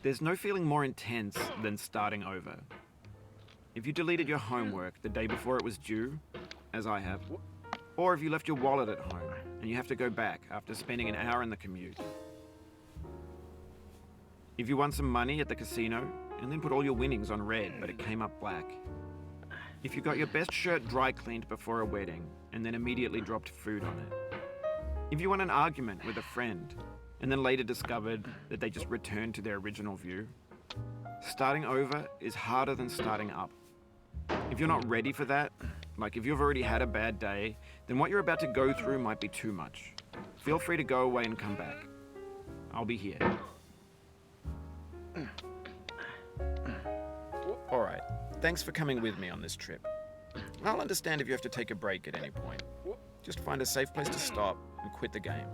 There's no feeling more intense than starting over. If you deleted your homework the day before it was due, as I have, or if you left your wallet at home and you have to go back after spending an hour in the commute. If you won some money at the casino and then put all your winnings on red but it came up black. If you got your best shirt dry cleaned before a wedding and then immediately dropped food on it. If you won an argument with a friend and then later discovered that they just returned to their original view. Starting over is harder than starting up. If you're not ready for that, like if you've already had a bad day, then what you're about to go through might be too much. Feel free to go away and come back. I'll be here. Alright, thanks for coming with me on this trip. I'll understand if you have to take a break at any point. Just find a safe place to stop and quit the game.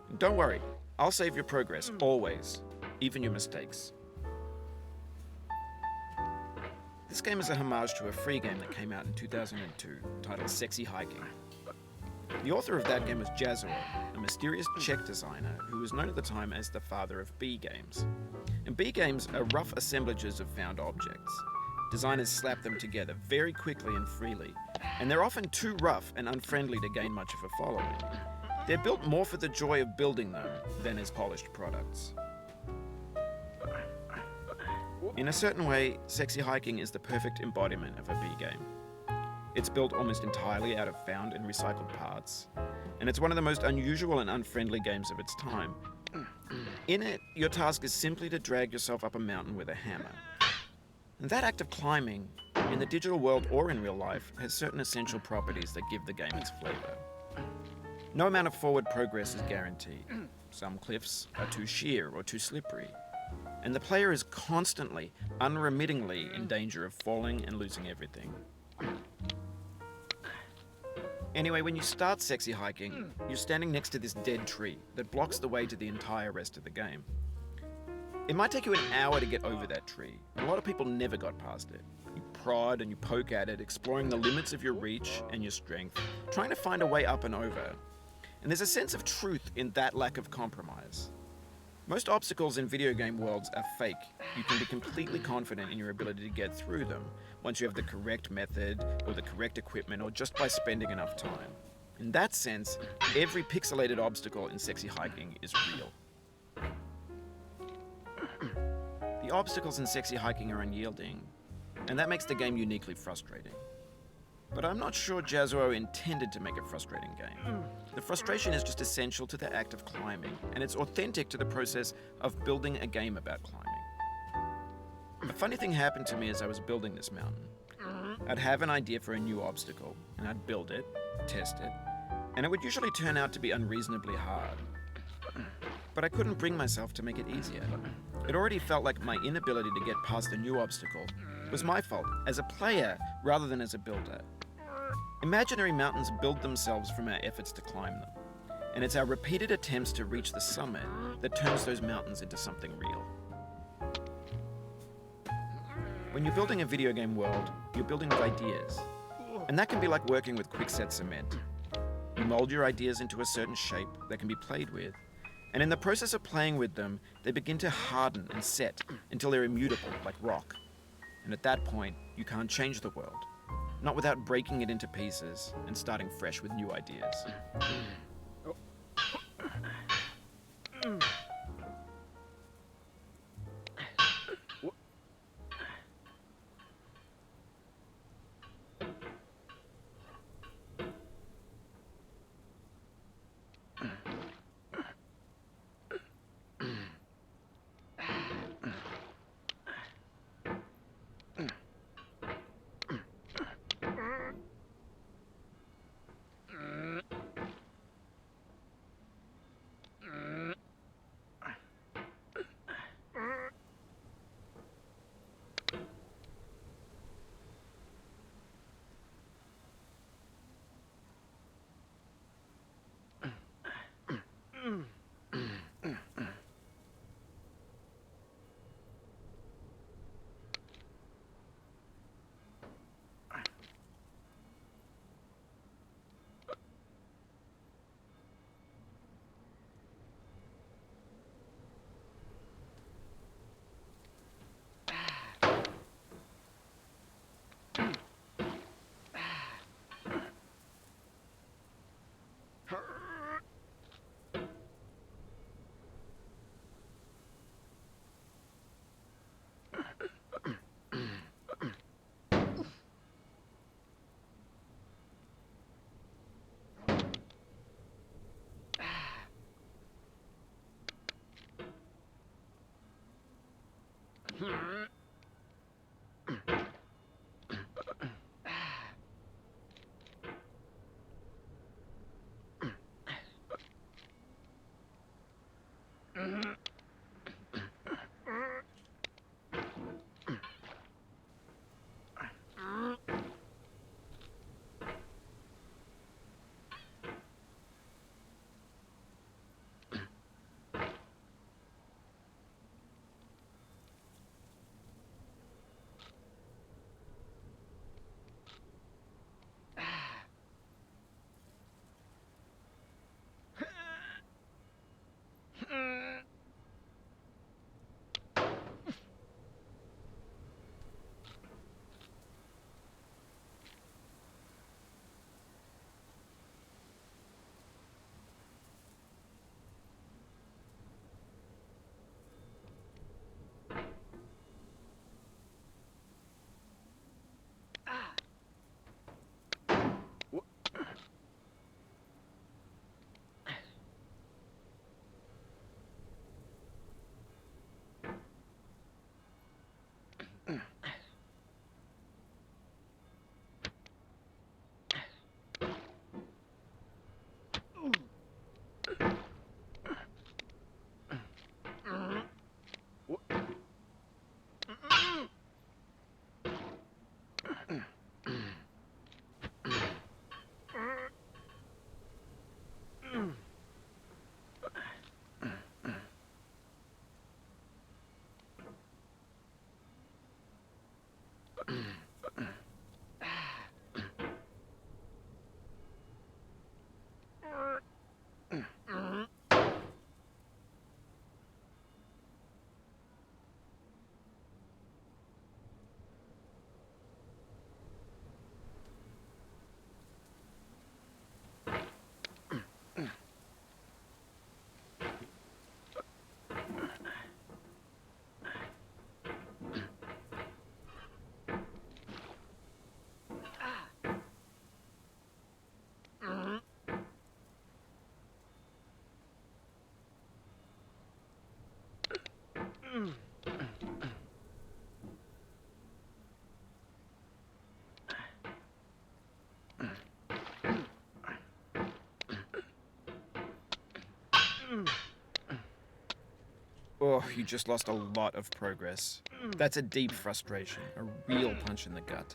And don't worry, I'll save your progress, always, even your mistakes. This game is a homage to a free game that came out in 2002, titled Sexy Hiking. The author of that game was Jazzuo, a mysterious Czech designer who was known at the time as the father of B games. And B games are rough assemblages of found objects. Designers slap them together very quickly and freely, and they're often too rough and unfriendly to gain much of a following. They're built more for the joy of building them than as polished products. In a certain way, Sexy Hiking is the perfect embodiment of a B game. It's built almost entirely out of found and recycled parts, and it's one of the most unusual and unfriendly games of its time. In it, your task is simply to drag yourself up a mountain with a hammer. And that act of climbing, in the digital world or in real life, has certain essential properties that give the game its flavor. No amount of forward progress is guaranteed. Some cliffs are too sheer or too slippery. And the player is constantly, unremittingly in danger of falling and losing everything. Anyway, when you start Sexy Hiking, you're standing next to this dead tree that blocks the way to the entire rest of the game. It might take you an hour to get over that tree. A lot of people never got past it. You prod and you poke at it, exploring the limits of your reach and your strength, trying to find a way up and over. And there's a sense of truth in that lack of compromise. Most obstacles in video game worlds are fake. You can be completely confident in your ability to get through them once you have the correct method or the correct equipment or just by spending enough time. In that sense, every pixelated obstacle in Sexy Hiking is real. The obstacles in Sexy Hiking are unyielding, and that makes the game uniquely frustrating. But I'm not sure Jazzuo intended to make a frustrating game. The frustration is just essential to the act of climbing, and it's authentic to the process of building a game about climbing. A funny thing happened to me as I was building this mountain. I'd have an idea for a new obstacle, and I'd build it, test it, and it would usually turn out to be unreasonably hard. But I couldn't bring myself to make it easier. It already felt like my inability to get past a new obstacle was my fault as a player rather than as a builder. Imaginary mountains build themselves from our efforts to climb them, and it's our repeated attempts to reach the summit that turns those mountains into something real. When you're building a video game world, you're building with ideas, and that can be like working with quickset cement. You mold your ideas into a certain shape that can be played with, and in the process of playing with them, they begin to harden and set until they're immutable, like rock. And at that point, you can't change the world, not without breaking it into pieces and starting fresh with new ideas. Oh, you just lost a lot of progress. That's a deep frustration, a real punch in the gut.